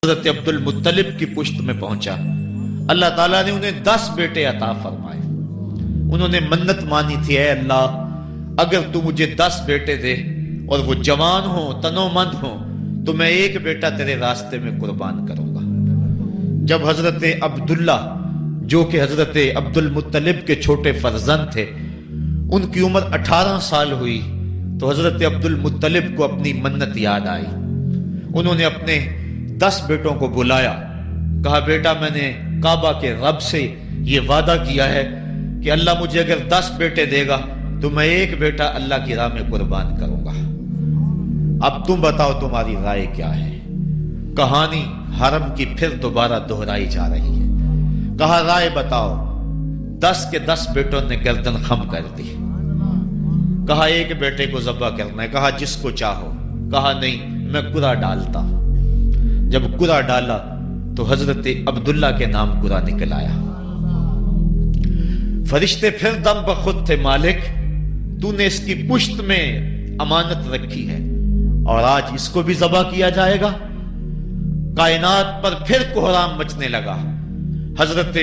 حضرت عبد المطلب کی پشت میں پہنچا۔ اللہ تعالیٰ نے انہیں 10 بیٹے عطا فرمائے۔ انہوں نے منت مانی تھی، اے اللہ اگر تو مجھے 10 بیٹے دے اور وہ جوان ہوں، تنو مند ہوں، تو میں ایک بیٹا تیرے راستے میں قربان کروں گا۔ جب حضرت عبداللہ جو کہ حضرت عبد المطلب کے چھوٹے فرزند تھے، ان کی عمر 18 سال ہوئی تو حضرت عبد المطلب کو اپنی منت یاد آئی۔ انہوں نے اپنے 10 بیٹوں کو بلایا، کہا بیٹا میں نے کعبہ کے رب سے یہ وعدہ کیا ہے کہ اللہ مجھے اگر 10 بیٹے دے گا تو میں ایک بیٹا اللہ کی راہ میں قربان کروں گا۔ اب تم بتاؤ تمہاری رائے کیا ہے؟ کہانی حرم کی پھر دوبارہ دہرائی جا رہی ہے۔ کہا رائے بتاؤ۔ 10 کے 10 بیٹوں نے گردن خم کر دی۔ کہا ایک بیٹے کو ذبح کرنا ہے۔ کہا جس کو چاہو۔ کہا نہیں، میں قرعہ ڈالتا ہوں۔ جب قرعہ ڈالا تو حضرت عبداللہ کے نام قرعہ نکل آیا۔ فرشتے پھر دم بخود تھے، مالک تو نے اس کی پشت میں امانت رکھی ہے اور آج اس کو بھی ذبح کیا جائے گا۔ کائنات پر پھر کوہرام مچنے لگا۔ حضرت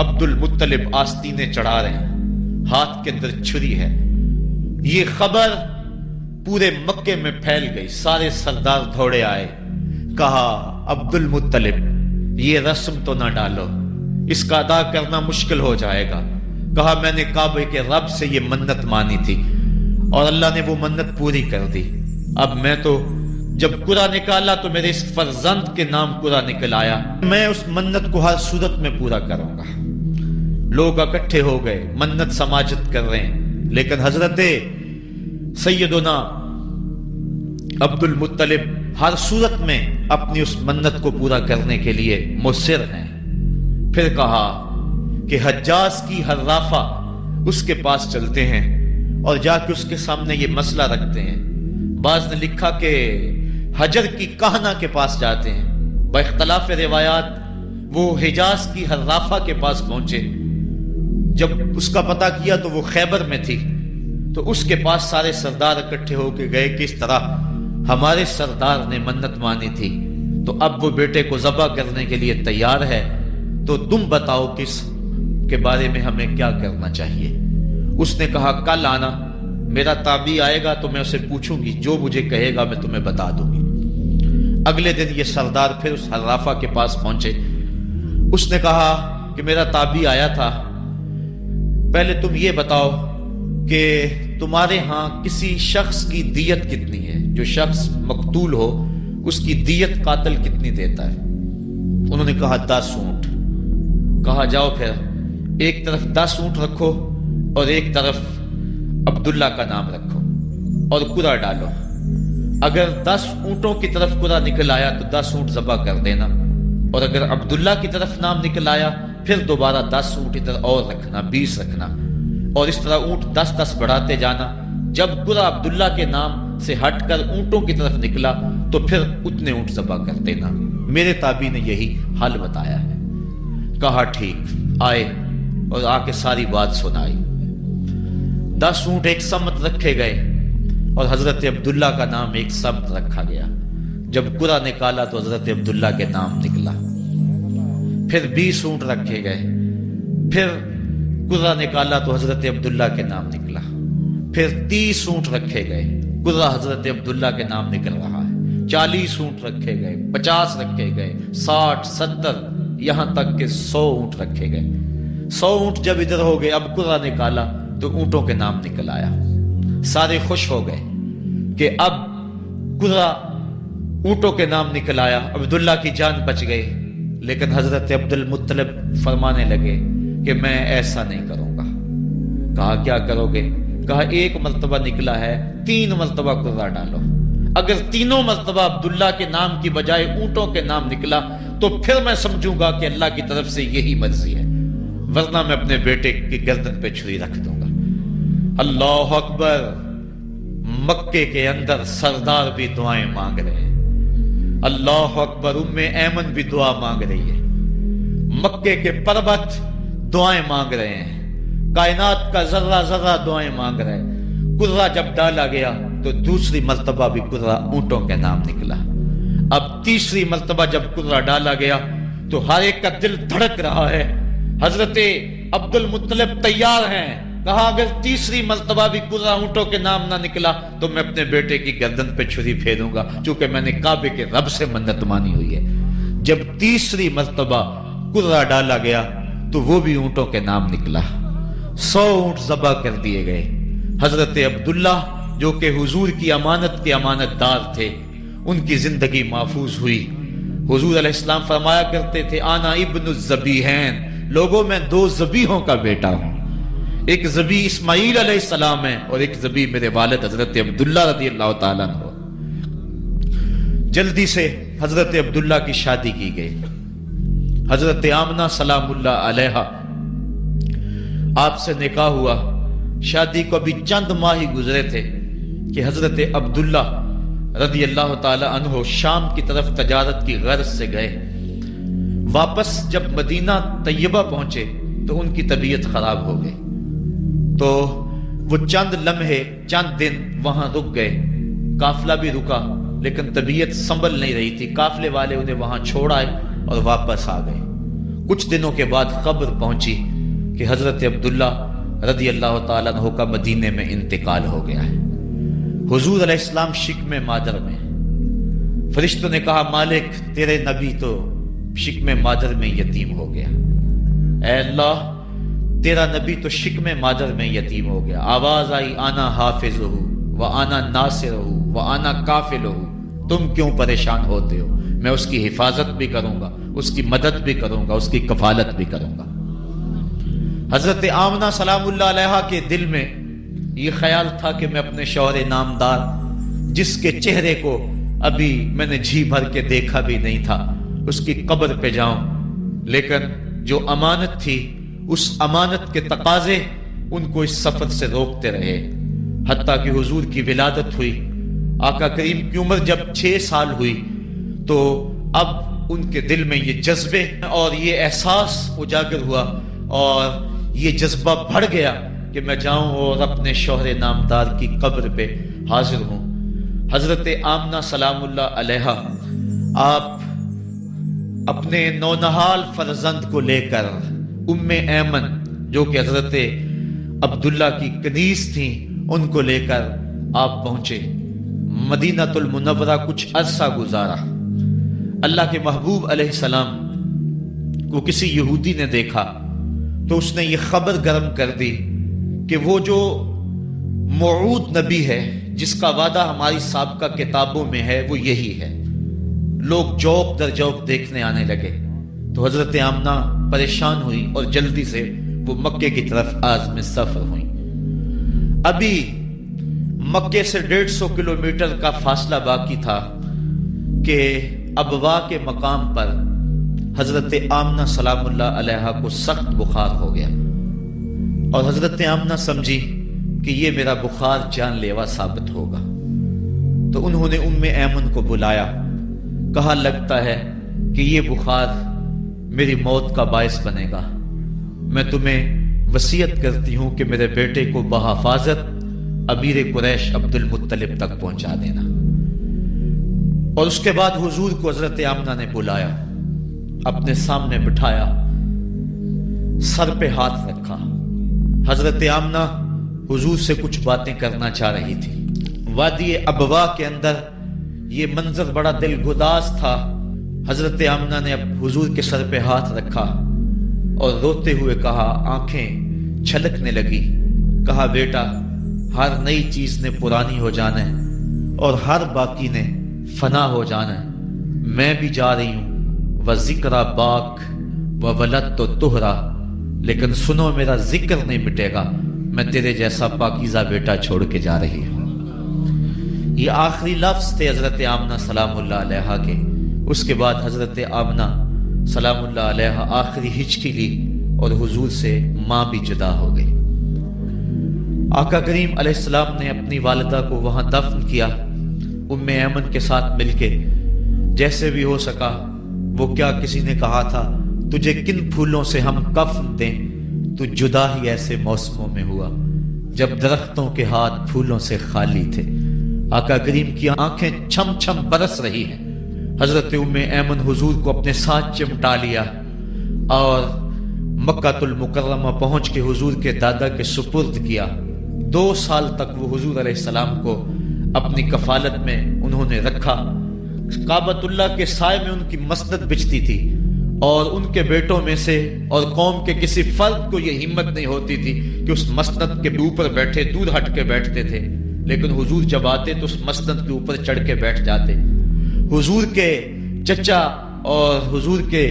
عبد المطلب آستینے چڑھا رہے ہیں، ہاتھ کے اندر چھری ہے۔ یہ خبر پورے مکے میں پھیل گئی، سارے سردار دوڑے آئے۔ کہا عبد المطلب یہ رسم تو نہ ڈالو، اس کا ادا کرنا مشکل ہو جائے گا۔ کہا میں نے کعبے کے رب سے یہ منت مانی تھی اور اللہ نے وہ منت پوری کر دی۔ اب میں تو جب قرعہ نکالا تو میرے اس فرزند کے نام قرعہ نکل آیا، میں اس منت کو ہر صورت میں پورا کروں گا۔ لوگ اکٹھے ہو گئے، منت سماجت کر رہے ہیں، لیکن حضرت سیدنا عبد المطلب ہر صورت میں اپنی اس منت کو پورا کرنے کے لیے مصر ہیں۔ پھر کہا کہ حجاز کی حرافہ اس کے پاس چلتے ہیں اور جا کے اس کے سامنے یہ مسئلہ رکھتے ہیں۔ بعض نے لکھا کہ حجر کی کہنا کے پاس جاتے ہیں۔ با اختلاف روایات وہ حجاز کی حرافہ کے پاس پہنچے۔ جب اس کا پتہ کیا تو وہ خیبر میں تھی، تو اس کے پاس سارے سردار اکٹھے ہو کے گئے کہ اس طرح ہمارے سردار نے منت مانی تھی تو اب وہ بیٹے کو ذبح کرنے کے لیے تیار ہے، تو تم بتاؤ کہ اس کے بارے میں ہمیں کیا کرنا چاہیے۔ اس نے کہا کل آنا، میرا تابعی آئے گا تو میں اسے پوچھوں گی، جو مجھے کہے گا میں تمہیں بتا دوں گی۔ اگلے دن یہ سردار پھر اس حرافہ کے پاس پہنچے۔ اس نے کہا کہ میرا تابعی آیا تھا، پہلے تم یہ بتاؤ کہ تمہارے ہاں کسی شخص کی دیت کتنی ہے؟ جو شخص مقتول ہو اس کی دیت قاتل کتنی دیتا ہے؟ انہوں نے کہا 10 اونٹ۔ کہا جاؤ پھر ایک طرف 10 اونٹ رکھو اور ایک طرف عبداللہ کا نام رکھو اور قرعہ ڈالو۔ اگر 10 اونٹوں کی طرف قرعہ نکل آیا تو 10 اونٹ ذبح کر دینا، اور اگر عبداللہ کی طرف نام نکل آیا پھر دوبارہ 10 اونٹ ادھر اور رکھنا، 20 رکھنا، اور اس طرح اونٹ 10-10 بڑھاتے جانا۔ جب قرعہ عبداللہ کے نام سے ہٹ کر اونٹوں کی طرف نکلا تو پھر اتنے اونٹ ذبح کر دینا۔ میرے تابعی نے یہی حل بتایا ہے۔ کہا ٹھیک۔ آئے اور آ کے ساری بات سنائی۔ 10 اونٹ ایک سمت رکھے گئے اور حضرت عبداللہ کا نام ایک سمت رکھا گیا۔ جب قرعہ نکالا تو حضرت عبداللہ کے نام نکلا۔ پھر 20 اونٹ رکھے گئے، پھر قرعہ نکالا تو حضرت عبداللہ کے نام نکلا۔ پھر 30 اونٹ رکھے گئے، قرعہ حضرت عبداللہ کے نام نکل رہا ہے۔ 40 اونٹ رکھے گئے، 50 رکھے گئے، 60، 70، یہاں تک کہ 100 اونٹ رکھے گئے۔ 100 اونٹ جب ادھر ہو گئے، اب قرعہ نکالا تو اونٹوں کے نام نکل آیا۔ سارے خوش ہو گئے کہ اب قرعہ اونٹوں کے نام نکل آیا، عبداللہ کی جان بچ گئی۔ لیکن حضرت عبد المطلب فرمانے لگے کہ میں ایسا نہیں کروں گا۔ کہا کیا کرو گے؟ کہا ایک مرتبہ نکلا ہے، 3 مرتبہ قرعہ ڈالو۔ اگر تینوں مرتبہ عبداللہ کے نام کی بجائے اونٹوں کے نام نکلا تو پھر میں سمجھوں گا کہ اللہ کی طرف سے یہی مرضی ہے، ورنہ میں اپنے بیٹے کی گردن پہ چھری رکھ دوں گا۔ اللہ اکبر! مکے کے اندر سردار بھی دعائیں مانگ رہے ہیں۔ اللہ اکبر! ام ایمن بھی دعا مانگ رہی ہے، مکے کے پربت دعائیں مانگ رہے ہیں، کائنات کا ذرہ ذرہ دعائیں مانگ رہے ہیں۔ قرعہ جب ڈالا گیا تو دوسری مرتبہ بھی قرعہ اونٹوں کے نام نکلا۔ اب تیسری مرتبہ جب کرہ ڈالا گیا تو ہر ایک کا دل دھڑک رہا ہے. حضرت عبد المطلب تیار ہیں. کہا اگر تیسری مرتبہ بھی کرہ اونٹوں کے نام نہ نکلا تو میں اپنے بیٹے کی گردن پہ چھری پھیروں گا، چونکہ میں نے کعبے کے رب سے منت مانی ہوئی ہے. جب تیسری مرتبہ کرہ ڈالا گیا تو وہ بھی اونٹوں کے نام نکلا. 100 اونٹ ذبح کر دیے گئے. حضرت عبداللہ جو کہ حضور کی امانت کے امانت دار تھے، ان کی زندگی محفوظ ہوئی. حضور علیہ السلام فرمایا کرتے تھے آنا ابن الذبیحین، لوگوں میں 2 ذبیحوں کا بیٹا ہوں. ایک ذبیح اسماعیل علیہ السلام ہے اور ایک ذبیح میرے والد حضرت عبداللہ رضی اللہ تعالیٰ عنہ. جلدی سے حضرت عبداللہ کی شادی کی گئی. حضرت آمنہ سلام اللہ علیہا آپ سے نکاح ہوا. شادی کو ابھی چند ماہ ہی گزرے تھے کہ حضرت عبداللہ رضی اللہ تعالی عنہ شام کی طرف تجارت کی غرض سے گئے. واپس جب مدینہ طیبہ پہنچے تو ان کی طبیعت خراب ہو گئی. تو وہ چند لمحے چند دن وہاں رک گئے. قافلہ بھی رکا لیکن طبیعت سنبھل نہیں رہی تھی. قافلے والے انہیں وہاں چھوڑ آئے اور واپس آ گئے. کچھ دنوں کے بعد خبر پہنچی کہ حضرت عبداللہ رضی اللہ تعالیٰ عنہ کا مدینے میں انتقال ہو گیا ہے. حضور علیہ السلام شکم مادر میں. فرشتوں نے کہا مالک تیرے نبی تو شکم مادر میں یتیم ہو گیا. اے اللہ تیرا نبی تو شکم مادر میں یتیم ہو گیا. آواز آئی آنا حافظہ و آنا ناصرہ و آنا کافلہ، تم کیوں پریشان ہوتے ہو؟ میں اس کی حفاظت بھی کروں گا، اس کی مدد بھی کروں گا، اس کی کفالت بھی کروں گا. حضرت آمنہ سلام اللہ علیہا کے دل میں یہ خیال تھا کہ میں اپنے شوہر نامدار جس کے چہرے کو ابھی میں نے جی بھر کے دیکھا بھی نہیں تھا اس کی قبر پہ جاؤں. لیکن جو امانت تھی اس امانت کے تقاضے ان کو اس سفر سے روکتے رہے. حتیٰ کہ حضور کی ولادت ہوئی. آقا کریم کی عمر جب 6 سال ہوئی تو اب ان کے دل میں یہ جذبے اور یہ احساس اجاگر ہوا اور یہ جذبہ بڑھ گیا کہ میں جاؤں اور اپنے شوہر نامدار کی قبر پہ حاضر ہوں. حضرت آمنہ سلام اللہ علیہا آپ اپنے نونہال فرزند کو لے کر ام ایمن جو کہ حضرت عبداللہ کی کنیز تھیں ان کو لے کر آپ پہنچے مدینہ المنورہ. کچھ عرصہ گزارا. اللہ کے محبوب علیہ السلام کو کسی یہودی نے دیکھا تو اس نے یہ خبر گرم کر دی کہ وہ جو موعود نبی ہے جس کا وعدہ ہماری سابقہ کتابوں میں ہے وہ یہی ہے. لوگ جوق در جوق دیکھنے آنے لگے. تو حضرت آمنہ پریشان ہوئی اور جلدی سے وہ مکے کی طرف عازم سفر ہوئی. ابھی مکے سے 150 کلومیٹر کا فاصلہ باقی تھا کہ ابوا کے مقام پر حضرت آمنہ سلام اللہ علیہا کو سخت بخار ہو گیا اور حضرت آمنہ سمجھی کہ یہ میرا بخار جان لیوا ثابت ہوگا. تو انہوں نے ام ایمن کو بلایا. کہا لگتا ہے کہ یہ بخار میری موت کا باعث بنے گا. میں تمہیں وصیت کرتی ہوں کہ میرے بیٹے کو بحفاظت امیر قریش عبد المطلب تک پہنچا دینا. اور اس کے بعد حضور کو حضرت آمنہ نے بلایا، اپنے سامنے بٹھایا، سر پہ ہاتھ رکھا. حضرت آمنہ حضور سے کچھ باتیں کرنا چاہ رہی تھی. وادی ابوا کے اندر یہ منظر بڑا دلگداز تھا. حضرت آمنہ نے اب حضور کے سر پہ ہاتھ رکھا اور روتے ہوئے کہا، آنکھیں چھلکنے لگی. کہا بیٹا ہر نئی چیز نے پرانی ہو جانا ہے اور ہر باقی نے فنا ہو جانا ہے. میں بھی جا رہی ہوں وذکر باک و ولد تو تہرا، لیکن سنو میرا ذکر نہیں مٹے گا. میں تیرے جیسا پاکیزہ بیٹا چھوڑ کے جا رہی ہوں. یہ آخری لفظ تھے حضرت آمنہ سلام اللہ علیہا کے. اس کے بعد حضرت آمنہ سلام اللہ علیہا آخری ہچکی لی اور حضور سے ماں بھی جدا ہو گئی. آقا کریم علیہ السلام نے اپنی والدہ کو وہاں دفن کیا ام ایمن کے ساتھ مل کے جیسے بھی ہو سکا. وہ کیا کسی نے کہا تھا تجھے کن پھولوں سے ہم کفن دیں، تو جدا ہی ایسے موسموں میں ہوا جب درختوں کے ہاتھ پھولوں سے خالی تھے. آقا کریم کی آنکھیں چھم چھم برس رہی ہیں. حضرت ام ایمن حضور کو اپنے ساتھ چمٹا لیا اور مکہ المکرمہ پہنچ کے حضور کے دادا کے سپرد کیا۔ 2 سال تک وہ حضور علیہ السلام کو اپنی کفالت میں انہوں نے رکھا۔ کعبۃ اللہ کے سائے میں ان کی مسند بچتی تھی اور ان کے بیٹوں میں سے اور قوم کے کسی فرد کو یہ ہمت نہیں ہوتی تھی کہ اس مسند کے اوپر بیٹھے، دور ہٹ کے بیٹھتے تھے، لیکن حضور جب آتے تو اس مسند کے اوپر چڑھ کے بیٹھ جاتے۔ حضور کے چچا اور حضور کے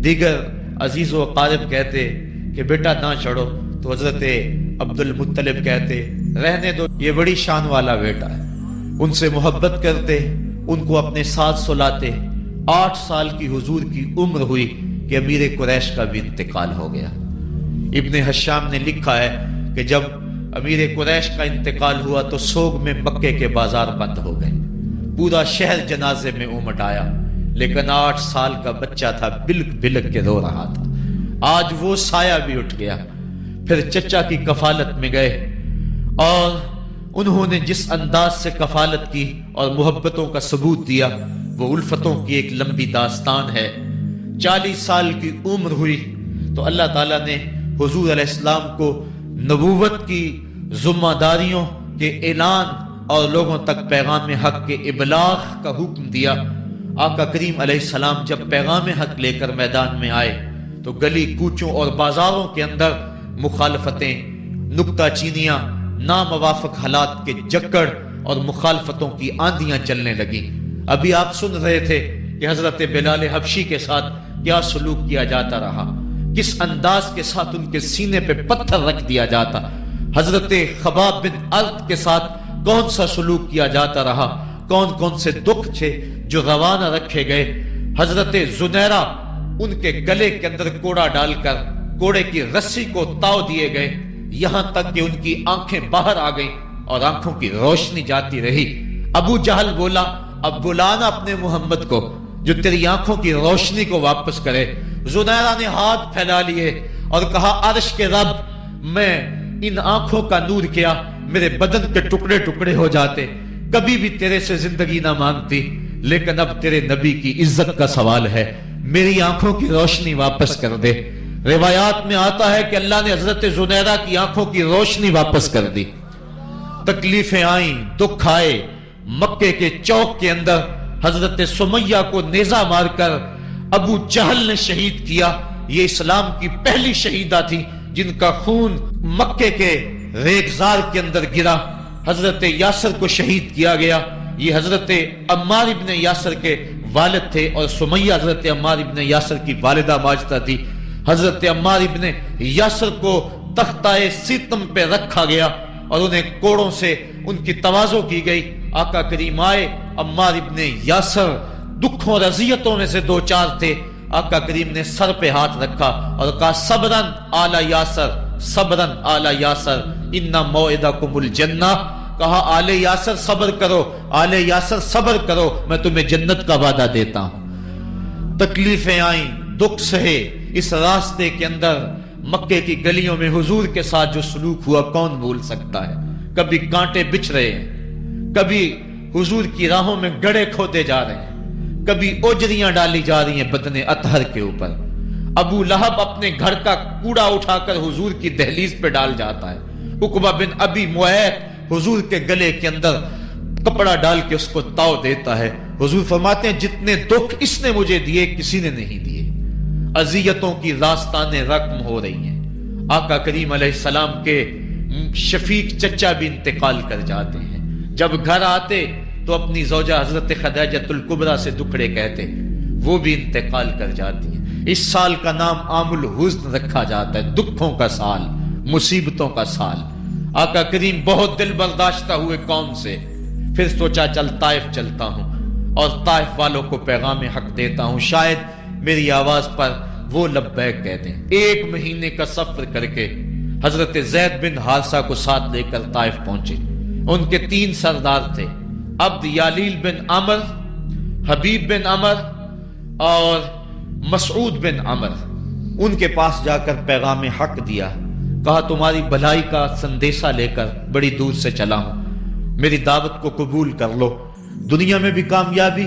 دیگر عزیز و اقارب کہتے کہ بیٹا نہ چڑھو، تو حضرت عبد المطلب کہتے رہنے دو، یہ بڑی شان والا بیٹا ہے۔ ان سے محبت کرتے، ان کو اپنے ساتھ سلاتے۔ 8 سال کی حضور کی عمر ہوئی کہ امیر قریش کا بھی انتقال ہو گیا۔ ابن حشام نے لکھا ہے کہ جب امیر قریش کا انتقال ہوا تو سوگ میں مکے کے بازار بند ہو گئے، پورا شہر جنازے میں امٹ آیا، لیکن 8 سال کا بچہ تھا، بلک بلک کے رو رہا تھا۔ آج وہ سایہ بھی اٹھ گیا۔ پھر چچا کی کفالت میں گئے اور انہوں نے جس انداز سے کفالت کی اور محبتوں کا ثبوت دیا وہ الفتوں کی ایک لمبی داستان ہے۔ 40 سال کی عمر ہوئی تو اللہ تعالیٰ نے حضور علیہ السلام کو نبوت کی ذمہ داریوں کے اعلان اور لوگوں تک پیغام حق کے ابلاغ کا حکم دیا۔ آقا کریم علیہ السلام جب پیغام حق لے کر میدان میں آئے تو گلی کوچوں اور بازاروں کے اندر مخالفتیں، نکتہ چینیاں، ناموافق حالات کے جکڑ اور مخالفتوں کی آندیاں چلنے لگیں۔ ابھی آپ سن رہے تھے کہ حضرت بلال حبشی کے ساتھ کیا سلوک کیا جاتا رہا، کس انداز کے ساتھ ان کے سینے پہ پتھر رکھ دیا جاتا۔ حضرت خباب بن ارد کے ساتھ کون سا سلوک کیا جاتا رہا، کون کون سے دکھ تھے جو روانہ رکھے گئے۔ حضرت زنیرہ ان کے گلے کے اندر کوڑا ڈال کر کوڑے کی رسی کو تاؤ دیے گئے، یہاں تک کہ ان کی آنکھیں باہر آ گئیں اور آنکھوں کی روشنی جاتی رہی۔ ابو جہل بولا اب بلانا اپنے محمد کو جو تیری آنکھوں کی روشنی کو واپس کرے۔ زنیرہ نے ہاتھ پھیلا لیے اور کہا عرش کے رب، میں ان آنکھوں کا نور کیا میرے بدن کے ٹکڑے ٹکڑے ہو جاتے، کبھی بھی تیرے سے زندگی نہ مانگتی، لیکن اب تیرے نبی کی عزت کا سوال ہے، میری آنکھوں کی روشنی واپس کر دے۔ روایات میں آتا ہے کہ اللہ نے حضرت زنیرہ کی آنکھوں کی روشنی واپس کر دی۔ تکلیفیں آئیں، دکھ آئے۔ مکے کے چوک کے اندر حضرت سمیہ کو نیزہ مار کر ابو جہل نے شہید کیا۔ یہ اسلام کی پہلی شہیدہ تھی جن کا خون مکے کے ریگزار کے اندر گرا۔ حضرت یاسر کو شہید کیا گیا۔ یہ حضرت عمار ابن یاسر کے والد تھے اور سمیہ حضرت عمار ابن یاسر کی والدہ ماجدہ تھی۔ حضرت عمار ابن یاسر کو تختہ سیتم پہ رکھا گیا اور انہیں کوڑوں سے ان کی تواضع کی گئی۔ آقا کریم آئے، عمار ابن یاسر دکھوں اور اذیتوں میں سے 2-4 تھے۔ آقا کریم نے سر پہ ہاتھ رکھا اور کہا صبرن آل یاسر، صبرن آل یاسر ان موعدکم الجنہ۔ کہا آل یاسر صبر کرو، آل یاسر صبر کرو، میں تمہیں جنت کا وعدہ دیتا ہوں۔ تکلیفیں آئیں، دکھ سہے۔ اس راستے کے اندر مکے کی گلیوں میں حضور کے ساتھ جو سلوک ہوا کون بھول سکتا ہے۔ کبھی کانٹے بچھ رہے ہیں، کبھی حضور کی راہوں میں گڑھے کھودے جا رہے ہیں، کبھی اوجریاں ڈالی جا رہی ہیں بدن اطہر کے اوپر۔ ابو لہب اپنے گھر کا کوڑا اٹھا کر حضور کی دہلیز پہ ڈال جاتا ہے۔ عقبہ بن ابی معیط حضور کے گلے کے اندر کپڑا ڈال کے اس کو تاؤ دیتا ہے۔ حضور فرماتے ہیں جتنے دکھ اس نے مجھے دیے کسی نے نہیں دیے۔ اذیتوں کی داستانیں رقم ہو رہی ہیں۔ آقا کریم علیہ السلام کے شفیق چچا بھی انتقال کر جاتے ہیں۔ جب گھر آتے تو اپنی زوجہ حضرت خدیجۃ الکبریٰ سے دکھڑے کہتے، وہ بھی انتقال کر جاتی ہیں۔ اس سال کا نام عام الحزن رکھا جاتا ہے، دکھوں کا سال، مصیبتوں کا سال۔ آقا کریم بہت دل برداشتہ ہوئے قوم سے، پھر سوچا چل طائف چلتا ہوں اور طائف والوں کو پیغام حق دیتا ہوں، شاید میری آواز پر وہ لبیک کہہ دیں۔ 1 مہینے کا سفر کر کے حضرت زید بن حارثہ کو ساتھ لے کر طائف پہنچے۔ ان کے 3 سردار تھے، عبد یالیل بن عمر، حبیب بن عمر اور مسعود بن عمر۔ ان کے پاس جا کر پیغام حق دیا، کہا تمہاری بھلائی کا سندیشہ لے کر بڑی دور سے چلا ہوں، میری دعوت کو قبول کر لو، دنیا میں بھی کامیابی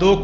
2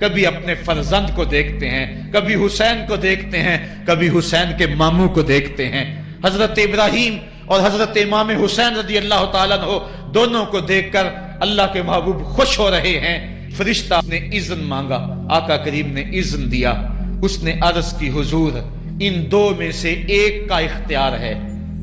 کبھی اپنے فرزند کو دیکھتے ہیں، کبھی حسین کو دیکھتے ہیں، کبھی حسین کے ماموں کو دیکھتے ہیں۔ حضرت ابراہیم اور حضرت امام حسین رضی اللہ تعالیٰ عنہ دونوں کو دیکھ کر اللہ کے محبوب خوش ہو رہے ہیں۔ فرشتہ نے اذن مانگا، آقا کریم نے اذن دیا۔ اس نے عرض کی حضور ان دو میں سے ایک کا اختیار ہے،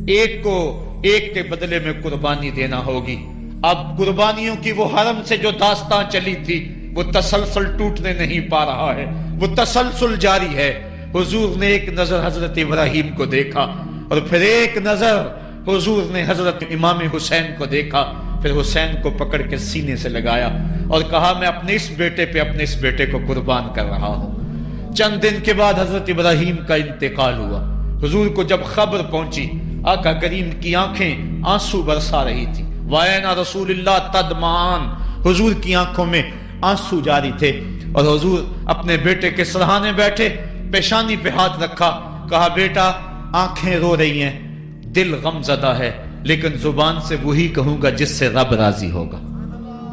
ایک کو ایک کے بدلے میں قربانی دینا ہوگی۔ اب قربانیوں کی وہ حرم سے جو داستان چلی تھی وہ تسلسل ٹوٹنے نہیں پا رہا ہے، وہ تسلسل جاری ہے۔ حضور نے ایک نظر حضرت ابراہیم کو دیکھا اور پھر ایک نظر حضور نے حضرت امام حسین کو دیکھا، پھر حسین کو پکڑ کے سینے سے لگایا اور کہا میں اپنے اس بیٹے پہ اپنے اس بیٹے کو قربان کر رہا ہوں۔ چند دن کے بعد حضرت ابراہیم کا انتقال ہوا۔ حضور کو جب خبر پہنچی، آقا کریم کی آنکھیں آنسو برسا رہی تھی۔ وَأَيْنَ رسول اللہ تدمعان، حضور کی آنکھوں میں آنسو جاری تھے اور حضور اپنے بیٹے کے سرہانے بیٹھے، پیشانی پہ ہاتھ رکھا، کہا بیٹا آنکھیں رو رہی ہیں، دل غم زدہ ہے، لیکن زبان سے وہی کہوں گا جس سے رب راضی ہوگا۔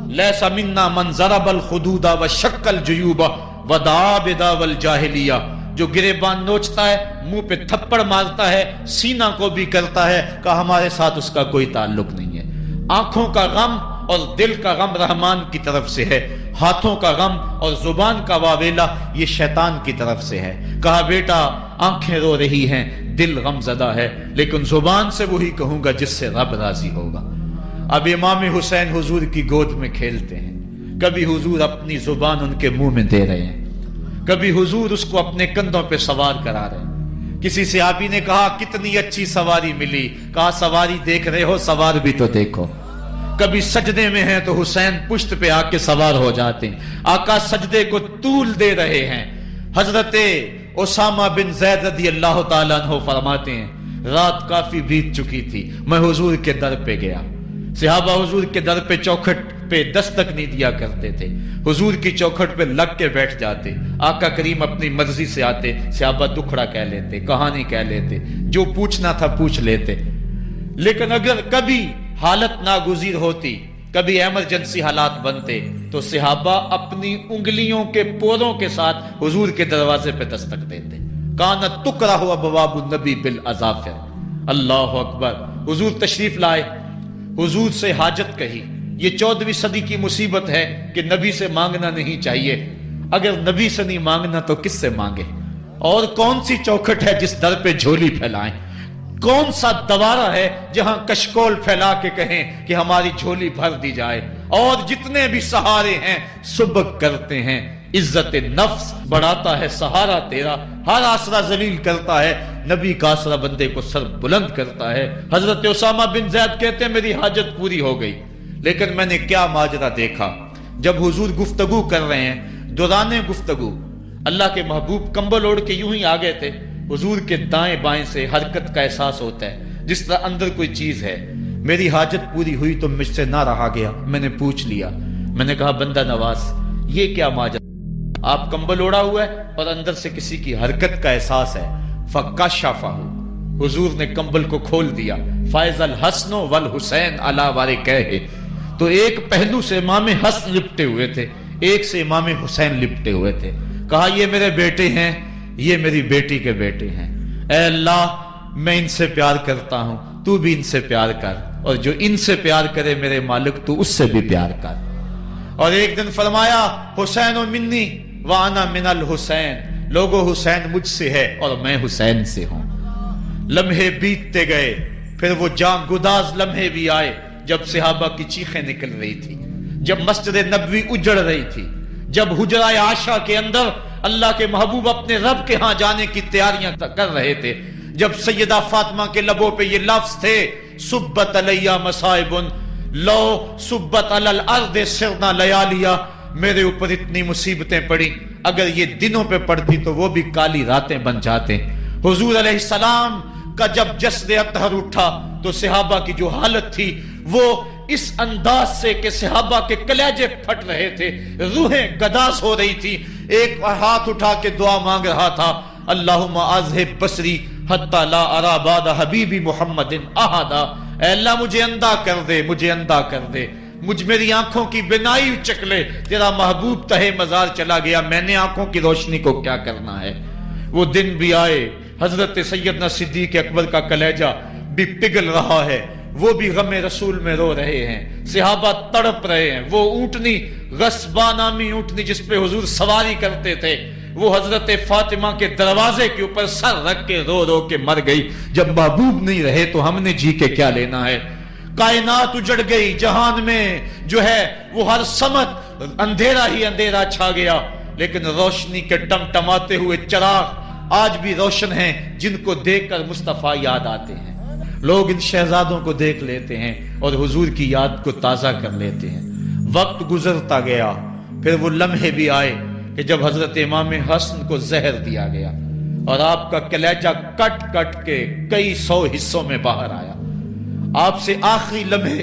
لیس منا من ضرب الخدود وشق الجیوب ودعا بدعوی الجاہلیہ، جو گریبان نوچتا ہے، منہ پہ تھپڑ مارتا ہے، سینہ کو بھی کرتا ہے، کہ ہمارے ساتھ اس کا کوئی تعلق نہیں ہے۔ آنکھوں کا غم اور دل کا غم رحمان کی طرف سے ہے، ہاتھوں کا غم اور زبان کا واویلا یہ شیطان کی طرف سے ہے۔ کہا بیٹا آنکھیں رو رہی ہیں، دل غم زدہ ہے، لیکن زبان سے وہی کہوں گا جس سے رب راضی ہوگا۔ اب امام حسین حضور کی گود میں کھیلتے ہیں، کبھی حضور اپنی زبان ان کے منہ میں دے رہے ہیں، کبھی حضور اس کو اپنے کندھوں پہ سوار کرا رہے ہیں۔ کسی صحابی نے کہا کتنی اچھی سواری ملی، کہا سواری دیکھ رہے ہو سوار بھی تو دیکھو۔ کبھی سجدے میں ہیں تو حسین پشت پہ آ کے سوار ہو جاتے ہیں، آقا سجدے کو طول دے رہے ہیں۔ حضرت اسامہ بن زید رضی اللہ تعالیٰ عنہ فرماتے ہیں رات کافی بیت چکی تھی، میں حضور کے در پہ گیا۔ صحابہ حضور کے در پہ چوکھٹ پہ دستک نہیں دیا کرتے تھے، حضور کی چوکھٹ پہ لگ کے بیٹھ جاتے، آقا کریم اپنی مرضی سے آتے، صحابہ دکھڑا کہہ لیتے، کہانی کہہ لیتے، جو پوچھنا تھا پوچھ لیتے۔ لیکن اگر کبھی حالت ناگزیر ہوتی، کبھی ایمرجنسی حالات بنتے، تو صحابہ اپنی انگلیوں کے پوروں کے ساتھ حضور کے دروازے پہ دستک دیتے۔ کانت تکرہ ابواب النبی بالاظافر، اللہ اکبر۔ حضور تشریف لائے، حضور سے حاجت کہی۔ یہ 14ویں صدی کی مصیبت ہے کہ نبی سے مانگنا نہیں چاہیے، اگر نبی سے نہیں مانگنا تو کس سے مانگے؟ اور کون سی چوکھٹ ہے جس در پہ جھولی پھیلائیں؟ کون سا دوارہ ہے جہاں کشکول پھیلا کے کہیں کہ ہماری جھولی بھر دی جائے؟ اور جتنے بھی سہارے ہیں سبک کرتے ہیں، عزت نفس بڑھاتا ہے سہارا تیرا، ہر آسرا ذلیل کرتا ہے، نبی کا آسرا بندے کو سر بلند کرتا ہے۔ حضرت اسامہ بن زید کہتے ہیں میری حاجت پوری ہو گئی، لیکن میں نے کیا ماجرا دیکھا۔ جب حضور گفتگو کر رہے ہیں، دوران گفتگو اللہ کے محبوب کمبل اوڑھ کے یوں ہی آ گئے تھے، حضور کے دائیں بائیں سے حرکت کا احساس ہوتا ہے جس طرح اندر کوئی چیز ہے۔ میری حاجت پوری ہوئی تو مجھ سے نہ رہا گیا، میں نے پوچھ لیا، میں نے کہا بندہ نواز یہ کیا ماجرا؟ آپ کمبل اوڑھا ہوا ہے اور اندر سے کسی کی حرکت کا احساس ہے۔ فکشفہ، حضور نے کمبل کو کھول دیا۔ فائز الحسن والحسین علی وارکیہ، تو ایک پہلو سے امام حسن لپٹے ہوئے تھے، ایک سے امام حسین لپٹے ہوئے تھے۔ کہا یہ میرے بیٹے ہیں، یہ میری بیٹی کے بیٹے ہیں، اے اللہ میں ان سے پیار کرتا ہوں، تو بھی ان سے پیار کر، اور جو ان سے پیار کرے میرے مالک تو اس سے بھی پیار کر۔ اور ایک دن فرمایا حسین منی وانا من الحسین، لوگو حسین مجھ سے ہے اور میں حسین سے ہوں۔ لمحے بیتتے گئے، پھر وہ جاں گداز لمحے بھی آئے جب صحابہ کی چیخیں نکل رہی تھی، جب مسجد نبوی اجڑ رہی تھی، جب حجرہ عائشہ کے اندر اللہ کے محبوب اپنے رب کے ہاں جانے کی تیاریاں کر رہے تھے، جب سیدہ فاطمہ کے لبوں پہ یہ لفظ تھے سبت علیہ مصائب لو سبت علی الارض سرنا لیالیا، میرے اوپر اتنی مصیبتیں پڑی، اگر یہ دنوں پہ پڑتی تو وہ بھی کالی راتیں بن جاتے۔ حضور علیہ السلام کا جب جسد اطہر اٹھا تو صحابہ کی جو حالت تھی وہ اس انداز سے کہ صحابہ کے کلیجے پھٹ رہے تھے، روحیں گداس ہو رہی تھی۔ ایک ہاتھ اٹھا کے دعا مانگ رہا تھا، اللہم اذہب بصری حتی لا ارا بعد حبیبی محمد احدا، اے اللہ مجھے اندھا کر دے، مجھے اندھا کر دے، مجھ میری آنکھوں کی بینائی چک لے، تیرا محبوب تہے مزار چلا گیا، میں نے آنکھوں کی روشنی کو کیا کرنا ہے۔ وہ دن بھی آئے، حضرت سیدنا صدیق اکبر کا کلیجہ بھی پگھل رہا ہے، وہ بھی غم رسول میں رو رہے ہیں، صحابہ تڑپ رہے ہیں۔ وہ اونٹنی، غصبہ نامی اونٹنی جس پہ حضور سواری کرتے تھے، وہ حضرت فاطمہ کے دروازے کے اوپر سر رکھ کے رو رو کے مر گئی۔ جب محبوب نہیں رہے تو ہم نے جی کے کیا لینا ہے؟ کائنات اجڑ گئی، جہان میں جو ہے وہ ہر سمت اندھیرا ہی اندھیرا چھا گیا، لیکن روشنی کے ٹمٹماتے ہوئے چراغ آج بھی روشن ہیں، جن کو دیکھ کر مصطفیٰ یاد آتے ہیں۔ لوگ ان شہزادوں کو دیکھ لیتے ہیں اور حضور کی یاد کو تازہ کر لیتے ہیں۔ وقت گزرتا گیا، پھر وہ لمحے بھی آئے کہ جب حضرت امام حسن کو زہر دیا گیا اور آپ کا کلیجہ کٹ کٹ کے کئی سو حصوں میں باہر آیا۔ آپ سے آخری لمحے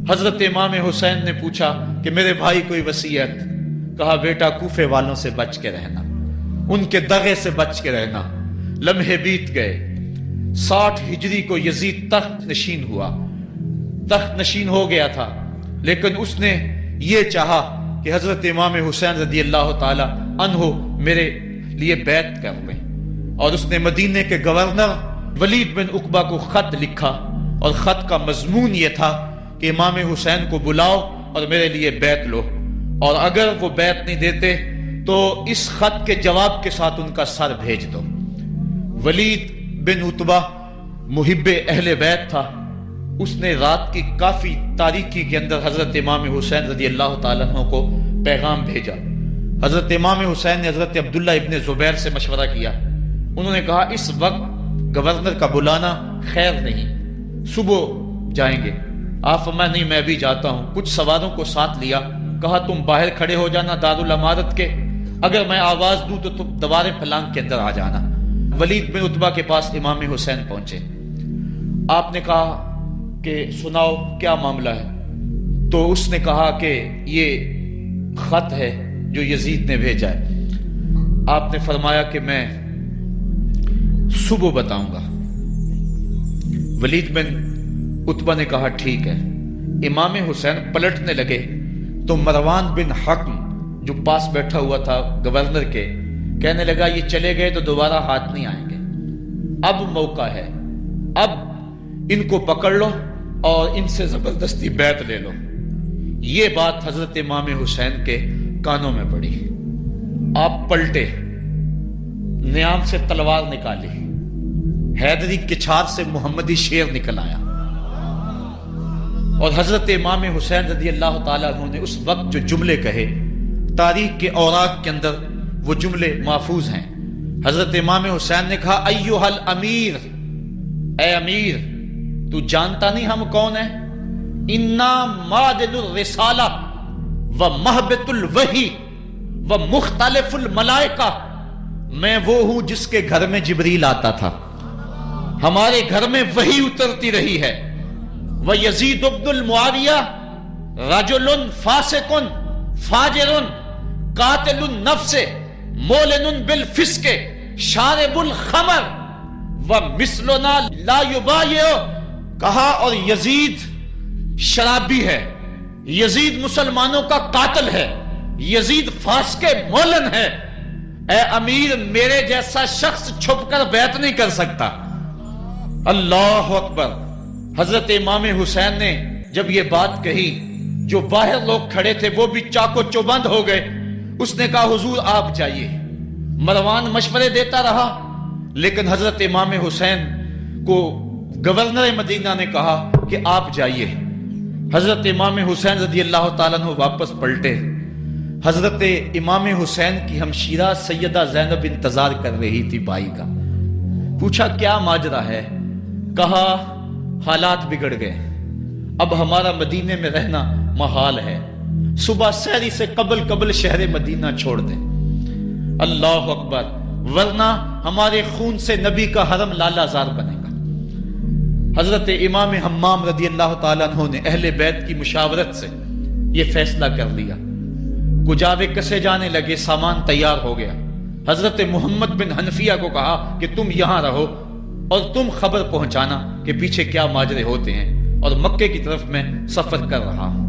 حضرت امام حسین نے پوچھا کہ میرے بھائی کوئی وصیت؟ کہا بیٹا کوفے والوں سے بچ کے رہنا، ان کے دغے سے بچ کے رہنا۔ لمحے بیت گئے، 60 ہجری کو یزید تخت نشین ہوا، تخت نشین ہو گیا تھا، لیکن اس نے یہ چاہا کہ حضرت امام حسین رضی اللہ تعالی عنہ میرے لیے بیعت کر لیں، اور اس نے مدینے کے گورنر ولید بن عقبہ کو خط لکھا، اور خط کا مضمون یہ تھا کہ امام حسین کو بلاؤ اور میرے لیے بیعت لو، اور اگر وہ بیعت نہیں دیتے تو اس خط کے جواب کے ساتھ ان کا سر بھیج دو۔ ولید بن عتبہ محب اہل بیت تھا، اس نے رات کی کافی تاریکی کے اندر حضرت امام حسین رضی اللہ تعالیٰ عنہ کو پیغام بھیجا۔ حضرت امام حسین نے حضرت عبداللہ ابن زبیر سے مشورہ کیا، انہوں نے کہا اس وقت گورنر کا بلانا خیر نہیں، صبح جائیں گے۔ آپ فرمایا نہیں میں بھی جاتا ہوں۔ کچھ سواروں کو ساتھ لیا، کہا تم باہر کھڑے ہو جانا دارالامارت کے، اگر میں آواز دوں تو تم دوارے پلانگ کے اندر آ جانا۔ ولید بن عتبہ کے پاس امام حسین پہنچے، آپ نے کہا کہ سناؤ کیا معاملہ ہے؟ تو اس نے کہا کہ یہ خط ہے جو یزید نے بھیجا ہے۔ آپ نے فرمایا کہ میں صبح بتاؤں گا۔ ولید بن عتبہ نے کہا ٹھیک ہے۔ امام حسین پلٹنے لگے تو مروان بن حکم جو پاس بیٹھا ہوا تھا گورنر کے، کہنے لگا یہ چلے گئے تو دوبارہ ہاتھ نہیں آئیں گے، اب موقع ہے، اب ان کو پکڑ لو اور ان سے زبردستی بیعت لے لو۔ یہ بات حضرت امام حسین کے کانوں میں پڑی، آپ پلٹے، نیام سے تلوار نکالی، حیدری کچھار سے محمدی شیر نکل آیا، اور حضرت امام حسین رضی اللہ تعالیٰ عنہ نے اس وقت جو جملے کہے، تاریخ کے اوراق کے اندر وہ جملے محفوظ ہیں۔ حضرت امام حسین نے کہا ایھا الامیر، اے امیر تو جانتا نہیں ہم کون ہیں؟ انا معدن الرسالہ و مہبط الوحی و مختلف الملائکہ، میں وہ ہوں جس کے گھر میں جبریل آتا تھا، ہمارے گھر میں وحی اترتی رہی ہے۔ وَيَزِيدُ بْنُ الْمُعَاوِيَةِ رَجُلٌ فَاسِقٌ فَاجِرٌ قَاتِلُ النَّفْسِ مُعْلِنٌ بِالْفِسْقِ شَارِبُ الْخَمْرِ وَمِثْلُنَا لَا يُبَايِعُ، کہا اور یزید شرابی ہے، یزید مسلمانوں کا قاتل ہے، یزید فاسق مولن ہے، اے امیر میرے جیسا شخص چھپ کر بیعت نہیں کر سکتا۔ اللہ اکبر۔ حضرت امام حسین نے جب یہ بات کہی، جو باہر لوگ کھڑے تھے وہ بھی چاقو چوبند ہو گئے۔ اس نے کہا حضور آپ جائیے۔ مروان مشورے دیتا رہا، لیکن حضرت امام حسین کو گورنر مدینہ نے کہا کہ آپ جائیے۔ حضرت امام حسین رضی اللہ تعالیٰ عنہ واپس پلٹے۔ حضرت امام حسین کی ہمشیرہ سیدہ زینب انتظار کر رہی تھی بھائی کا۔ پوچھا کیا ماجرا ہے؟ کہا حالات بگڑ گئے، اب ہمارا مدینے میں رہنا محال ہے، صبح سحری سے قبل شہر مدینہ چھوڑ دیں۔ اللہ اکبر، ورنہ ہمارے خون سے نبی کا حرم لالا زار بنے گا۔ حضرت امام حمام رضی اللہ تعالیٰ عنہ نے اہل بیت کی مشاورت سے یہ فیصلہ کر لیا۔ کجاوے کسے جانے لگے، سامان تیار ہو گیا۔ حضرت محمد بن حنفیہ کو کہا کہ تم یہاں رہو اور تم خبر پہنچانا کہ پیچھے کیا ماجرے ہوتے ہیں، اور مکے کی طرف میں سفر کر رہا ہوں۔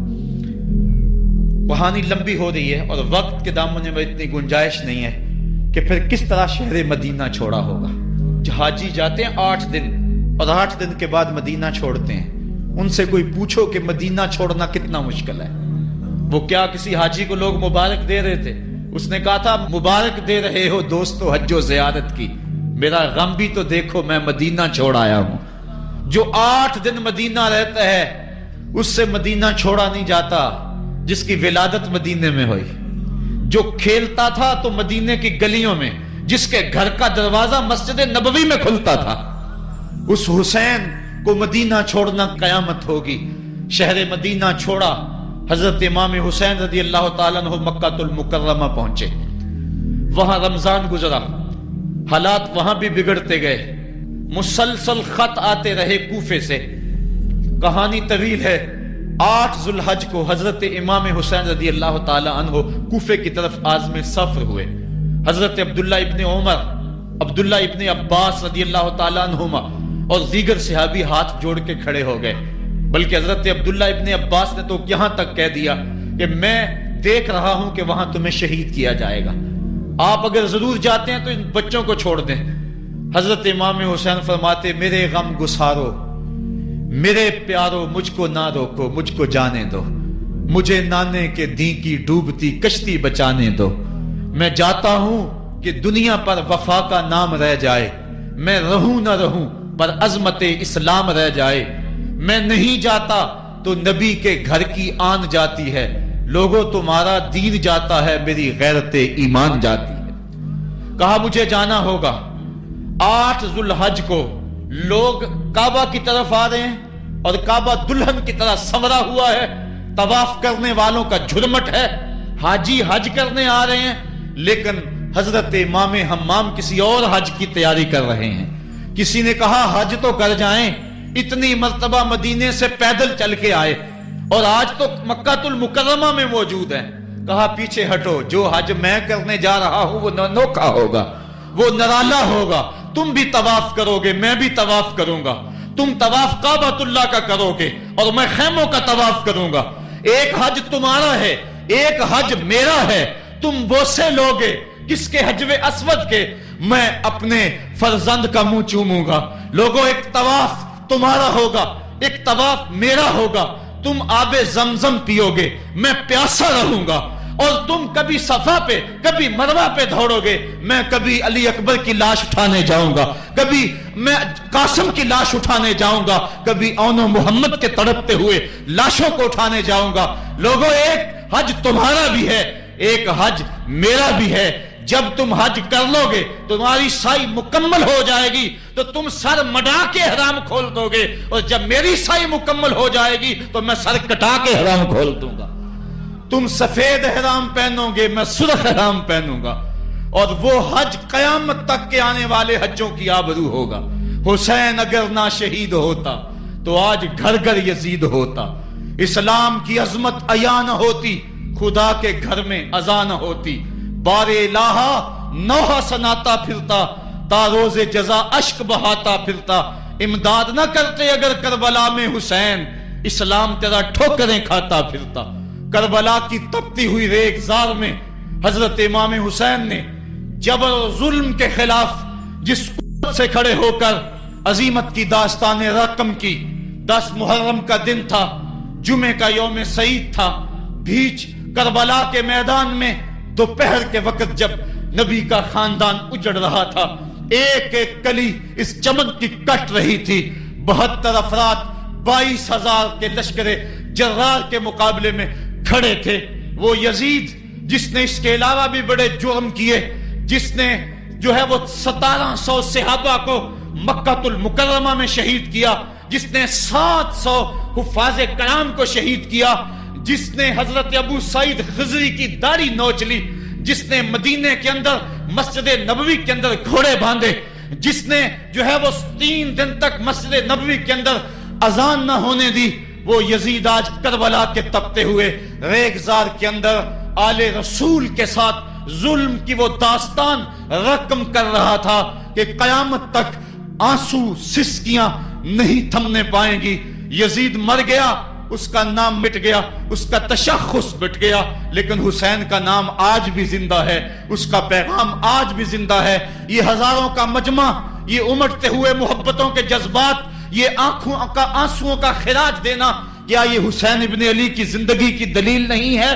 کہانی لمبی ہو رہی ہے اور وقت کے دامن میں اتنی گنجائش نہیں ہے کہ پھر کس طرح شہر مدینہ چھوڑا ہوگا. حاجی جاتے ہیں 8 دن اور 8 دن کے بعد مدینہ چھوڑتے ہیں. ان سے کوئی پوچھو کہ مدینہ چھوڑنا کتنا مشکل ہے. وہ کیا کسی حاجی کو لوگ مبارک دے رہے تھے؟ اس نے کہا تھا مبارک دے رہے ہو دوستو حج و زیارت کی، میرا غم بھی تو دیکھو، میں مدینہ چھوڑ آیا ہوں. جو 8 دن مدینہ رہتا ہے اس سے مدینہ چھوڑا نہیں جاتا جس کی ولادت مدینے میں ہوئی. جو کھیلتا تھا تو مدینے کی گلیوں میں، جس کے گھر کا دروازہ مسجد نبوی میں کھلتا تھا، اس حسین کو مدینہ چھوڑنا قیامت ہوگی. شہر مدینہ چھوڑا. حضرت امام حسین رضی اللہ تعالیٰ عنہ مکہ المکرمہ پہنچے. وہاں رمضان گزرا، حالات وہاں بھی بگڑتے گئے. مسلسل خط آتے رہے کوفے سے. کہانی طویل ہے. 8 ذو الحج کو حضرت امام حسین رضی اللہ تعالیٰ عنہ کوفے کی طرف عازم سفر ہوئے. حضرت عبداللہ ابن عمر، عبداللہ ابن عباس رضی اللہ تعالیٰ عنہما اور دیگر صحابی ہاتھ جوڑ کے کھڑے ہو گئے. بلکہ حضرت عبداللہ ابن عباس نے تو یہاں تک کہہ دیا کہ میں دیکھ رہا ہوں کہ وہاں تمہیں شہید کیا جائے گا، آپ اگر ضرور جاتے ہیں تو ان بچوں کو چھوڑ دیں. حضرت امام حسین فرماتے میرے غم گسارو، میرے پیارو، مجھ کو نہ روکو، مجھ کو جانے دو، مجھے نانے کے دین کی ڈوبتی کشتی بچانے دو. میں جاتا ہوں کہ دنیا پر وفا کا نام رہ جائے، میں رہوں نہ رہوں پر عظمت اسلام رہ جائے. میں نہیں جاتا تو نبی کے گھر کی آن جاتی ہے. لوگوں تمہارا دین جاتا ہے، میری غیرت ایمان جاتی ہے. کہا مجھے جانا ہوگا. 8 ذو الحج کو لوگ کعبہ کی طرف آ رہے ہیں اور کعبہ دلہن کی طرح سنورا ہوا ہے. طواف کرنے والوں کا جھرمٹ ہے. حاجی حج کرنے آ رہے ہیں، لیکن حضرت امام حمام کسی اور حج کی تیاری کر رہے ہیں. کسی نے کہا حج تو کر جائیں، اتنی مرتبہ مدینے سے پیدل چل کے آئے اور آج تو مکہ المکرمہ میں موجود ہیں. کہا پیچھے ہٹو، جو حج میں کرنے جا رہا ہوں وہ نوکھا ہوگا، وہ نرالا ہوگا. تم بھی طواف کرو گے، میں بھی طواف کروں گا. تم طواف کعبۃ اللہ کا کرو گے اور میں خیموں کا طواف کروں گا. ایک حج تمہارا ہے، ایک حج میرا ہے. تم بوسے لوگے کس کے؟ حجر اسود کے. میں اپنے فرزند کا منہ چوموں گا. لوگوں ایک طواف تمہارا ہوگا، ایک طواف میرا ہوگا. تم آب زمزم پیو گے، میں پیاسا رہوں گا. اور تم کبھی صفا پہ کبھی مروہ پہ دوڑو گے، میں کبھی علی اکبر کی لاش اٹھانے جاؤں گا، کبھی میں قاسم کی لاش اٹھانے جاؤں گا، کبھی اون محمد کے تڑپتے ہوئے لاشوں کو اٹھانے جاؤں گا. لوگوں ایک حج تمہارا بھی ہے، ایک حج میرا بھی ہے. جب تم حج کر لو گے تمہاری سائی مکمل ہو جائے گی تو تم سر مڈا کے حرام کھول دو گے، اور جب میری سائی مکمل ہو جائے گی تو میں سر کٹا کے حرام کھول دوں گا. تم سفید حرام پہنو گے، میں سرخ حرام پہنوں گا. اور وہ حج قیامت تک کے آنے والے حجوں کی آبرو ہوگا. حسین اگر نہ شہید ہوتا تو آج گھر گھر یزید ہوتا. اسلام کی عظمت عیاں نہ ہوتی، خدا کے گھر میں اذان نہ ہوتی. بار الہا نوحہ سناتا پھرتا، تا روز جزا اشک بہاتا پھرتا. امداد نہ کرتے اگر کربلا میں حسین، اسلام تیرا ٹھوکریں کھاتا پھرتا. کربلا کی تپتی ہوئی ریگزار میں حضرت امام حسین نے جبر و ظلم کے خلاف جس قوت سے کھڑے ہو کر عظیمت کی داستان رقم کی. 10 محرم کا دن تھا، جمعے کا یوم سعید تھا. بھیچ کربلا کے میدان میں دوپہر کے وقت جب نبی کا خاندان اجڑ رہا تھا، ایک ایک کلی اس چمن کی کٹ رہی تھی. 72 افراد 22,000 کے لشکر جرار کے مقابلے میں کھڑے تھے. وہ یزید جس نے اس کے علاوہ بھی بڑے جرم کیے، جس نے جو ہے وہ 1700 صحابہ کو مکہ المکرمہ میں شہید کیا، جس نے 700 حفاظ کرام کو شہید کیا، جس نے حضرت ابو سعید خضری کی داڑھی نوچ لی، جس نے مدینے کے اندر مسجد نبوی کے اندر گھوڑے باندھے، جس نے جو ہے وہ 3 دن تک مسجد نبوی کے اندر اذان نہ ہونے دی، وہ یزید آج کربلا کے تپتے ہوئے ریگزار کے اندر آل رسول کے ساتھ ظلم کی وہ داستان رقم کر رہا تھا کہ قیامت تک آنسو سسکیاں نہیں تھمنے پائیں گی. یزید مر گیا اس کا نام مٹ گیا، اس کا تشخص مٹ گیا، لیکن حسین کا نام آج بھی زندہ ہے، اس کا پیغام آج بھی زندہ ہے۔ یہ ہزاروں کا مجمع، یہ امٹتے ہوئے محبتوں کے جذبات، یہ آنکھوں کا آنسوؤں کا خراج دینا، کیا یہ حسین ابن علی کی زندگی کی دلیل نہیں ہے؟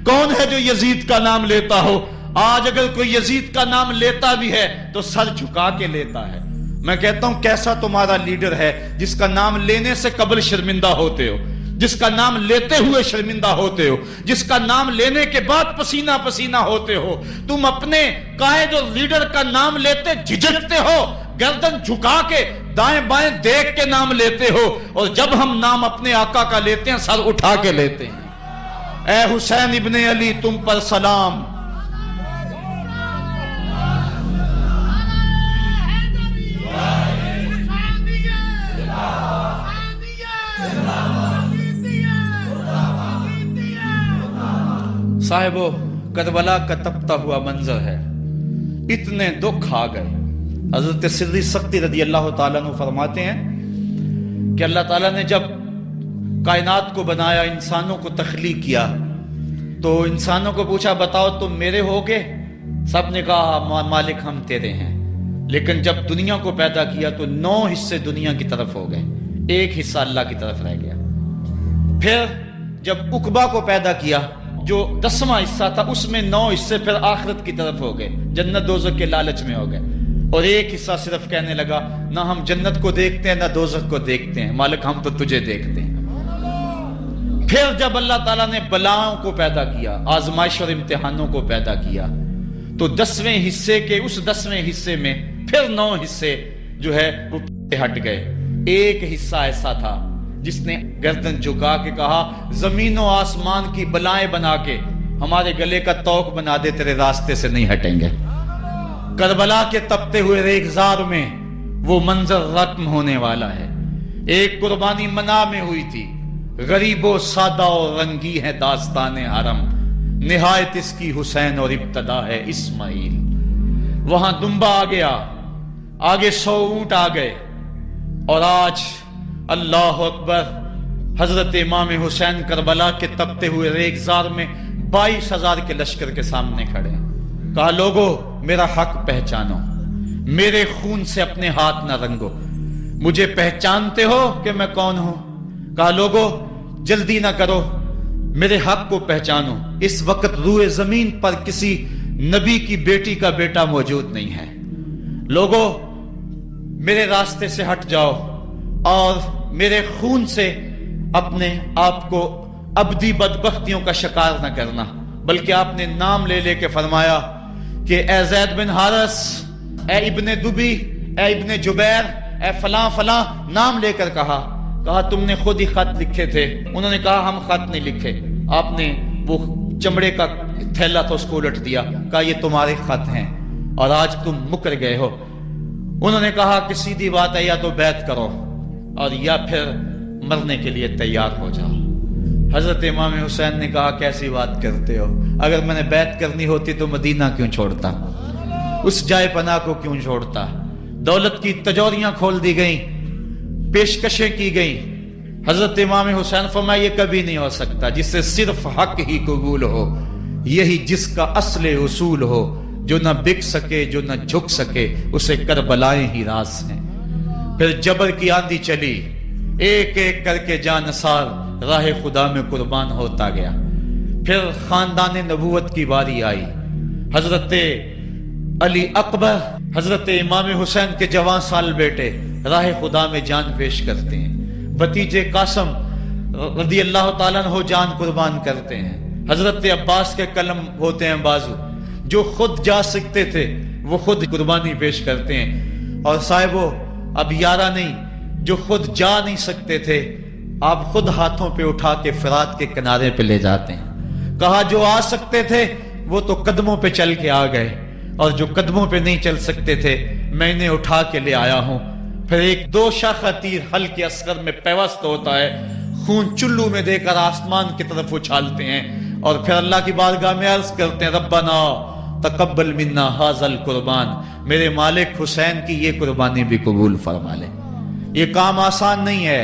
کون ہے جو یزید کا نام لیتا ہو؟ آج اگر کوئی یزید کا نام لیتا بھی ہے تو سر جھکا کے لیتا ہے۔ میں کہتا ہوں کیسا تمہارا لیڈر ہے جس کا نام لینے سے قبل شرمندہ ہوتے ہو، جس کا نام لیتے ہوئے شرمندہ ہوتے ہو، جس کا نام لینے کے بعد پسینہ پسینہ ہوتے ہو۔ تم اپنے قائد اور لیڈر کا نام لیتے جھجکتے ہو، گردن جھکا کے دائیں بائیں دیکھ کے نام لیتے ہو، اور جب ہم نام اپنے آقا کا لیتے ہیں سر اٹھا کے لیتے ہیں۔ اے حسین ابن علی تم پر سلام۔ صاحبو، کربلا کا تپتا ہوا منظر ہے، اتنے دکھ آ گئے۔ حضرت سری سختی رضی اللہ تعالیٰ عنہ فرماتے ہیں کہ اللہ تعالیٰ نے جب کائنات کو بنایا، انسانوں کو تخلیق کیا، تو انسانوں کو پوچھا بتاؤ تم میرے ہوگے؟ سب نے کہا مالک ہم تیرے ہیں۔ لیکن جب دنیا کو پیدا کیا تو 9 حصے دنیا کی طرف ہو گئے، 1 حصہ اللہ کی طرف رہ گیا۔ پھر جب عقبہ کو پیدا کیا جو 10واں حصہ تھا، اس میں 9 حصے پھر آخرت کی طرف ہو گئے، جنت دوزخ کے لالچ میں ہو گئے، اور 1 حصہ صرف کہنے لگا نہ ہم جنت کو دیکھتے ہیں نہ دوزخ کو دیکھتے ہیں، مالک ہم تو تجھے دیکھتے ہیں۔ پھر جب اللہ تعالیٰ نے بلاؤں کو پیدا کیا، آزمائش اور امتحانوں کو پیدا کیا، تو 10ویں حصے کے اس 10ویں حصے میں پھر 9 حصے جو ہے وہ ہٹ گئے۔ 1 حصہ ایسا تھا جس نے گردن جھکا کے کہا زمین و آسمان کی بلائیں بنا کے ہمارے گلے کا توق بنا دے، تیرے راستے سے نہیں ہٹیں گے۔ کربلا کے تپتے ہوئے ریگزار میں وہ منظر رقم ہونے والا ہے۔ ایک قربانی منا میں ہوئی تھی، غریب و سادہ اور رنگی ہے داستان حرم، نہایت اس کی حسین اور ابتدا ہے اسماعیل۔ وہاں دمبا آ گیا، آگے 100 اونٹ آ گئے، اور آج اللہ اکبر، حضرت امام حسین کربلا کے تپتے ہوئے ریگزار میں 22,000 کے لشکر کے سامنے کھڑے ہیں۔ کہا لوگو میرا حق پہچانو، میرے خون سے اپنے ہاتھ نہ رنگو، مجھے پہچانتے ہو کہ میں کون ہوں؟ کہا لوگو جلدی نہ کرو، میرے حق کو پہچانو۔ اس وقت روئے زمین پر کسی نبی کی بیٹی کا بیٹا موجود نہیں ہے، لوگو میرے راستے سے ہٹ جاؤ اور میرے خون سے اپنے آپ کو ابدی بدبختیوں کا شکار نہ کرنا۔ بلکہ آپ نے نام لے لے کے فرمایا کہ اے زید بن حارث، اے ابن دبی، اے ابن جبیر، اے فلاں فلاں، نام لے کر کہا تم نے خود ہی خط لکھے تھے؟ انہوں نے کہا ہم خط نہیں لکھے۔ آپ نے وہ چمڑے کا تھیلا تھا اس کو الٹ دیا، کہا یہ تمہارے خط ہیں اور آج تم مکر گئے ہو۔ انہوں نے کہا کہ سیدھی بات ہے، یا تو بیعت کرو اور یا پھر مرنے کے لیے تیار ہو جاؤ۔ حضرت امام حسین نے کہا کیسی بات کرتے ہو، اگر میں نے بیعت کرنی ہوتی تو مدینہ کیوں چھوڑتا، اس جائے پناہ کو کیوں چھوڑتا؟ دولت کی تجوریاں کھول دی گئیں، پیشکشیں کی گئیں۔ حضرت امام حسین فرمایا یہ کبھی نہیں ہو سکتا، جس سے صرف حق ہی قبول ہو، یہی جس کا اصل اصول ہو، جو نہ بک سکے جو نہ جھک سکے، اسے کربلائیں ہی راز ہیں۔ پھر جبر کی آندھی چلی، ایک ایک کر کے جانثار راہ خدا میں قربان ہوتا گیا۔ پھر خاندان نبوت کی باری آئی، حضرت علی اکبر، حضرت امام حسین کے جوان سال بیٹے راہ خدا میں جان پیش کرتے ہیں، بھتیجے قاسم رضی اللہ تعالیٰ عنہ جان قربان کرتے ہیں، حضرت عباس کے قلم ہوتے ہیں بازو، جو خود جا سکتے تھے وہ خود قربانی پیش کرتے ہیں۔ اور صاحبو اب یارہ نہیں، جو خود جا نہیں سکتے تھے آپ خود ہاتھوں پہ اٹھا کے فرات کے کنارے پہ لے جاتے ہیں۔ کہا جو آ سکتے تھے وہ تو قدموں پہ چل کے آ گئے، اور جو قدموں پہ نہیں چل سکتے تھے میں انہیں اٹھا کے لے آیا ہوں۔ پھر ایک 2 شاخہ تیر ہلکے اصغر میں پیوست ہوتا ہے، خون چلو میں دے کر آسمان کی طرف اچھالتے ہیں، اور پھر اللہ کی بارگاہ میں عرض کرتے ہیں ربنا تقبل منا ھذا القربان، میرے مالک حسین کی یہ قربانی بھی قبول فرما لے۔ یہ کام آسان نہیں ہے،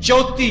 34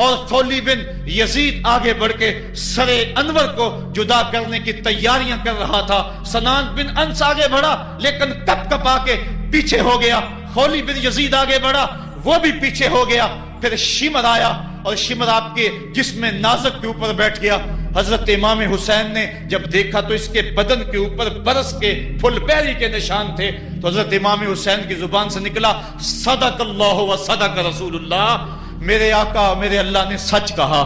اور خولي بن یزید آگے بڑھ کے سر انور کو جدا کرنے کی تیاریاں کر رہا تھا. سنان بن انس آگے بڑھا لیکن کپ کپا کے پیچھے ہو گیا. خولي بن یزید آگے بڑھا, وہ بھی پیچھے ہو گیا. پھر شمر آیا اور شمر آپ کے جسم نازک کے اوپر بیٹھ گیا. حضرت امام حسین نے جب دیکھا تو اس کے بدن کے اوپر برس کے پھل پیری کے نشان تھے. تو حضرت امام حسین کی زبان سے نکلا, صدق اللہ و صدق رسول اللہ, میرے آقا میرے اللہ نے سچ کہا.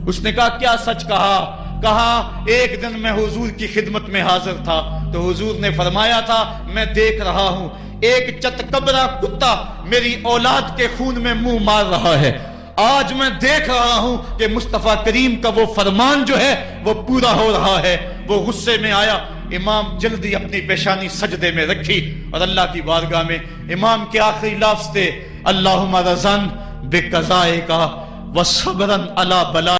اس نے کہا کیا سچ کہا؟ کہا ایک دن میں حضور کی خدمت میں حاضر تھا تو حضور نے فرمایا تھا میں دیکھ رہا ہوں ایک چتکبرا کتا میری اولاد کے خون میں منہ مار رہا ہے. آج میں دیکھ رہا ہوں کہ مصطفیٰ کریم کا وہ فرمان جو ہے وہ پورا ہو رہا ہے. وہ غصے میں آیا. امام جلدی اپنی پیشانی سجدے میں رکھی اور اللہ کی بارگاہ میں امام کے آخری لفظ تھے, اللہم رضن بقضائک و صبرن علی بلا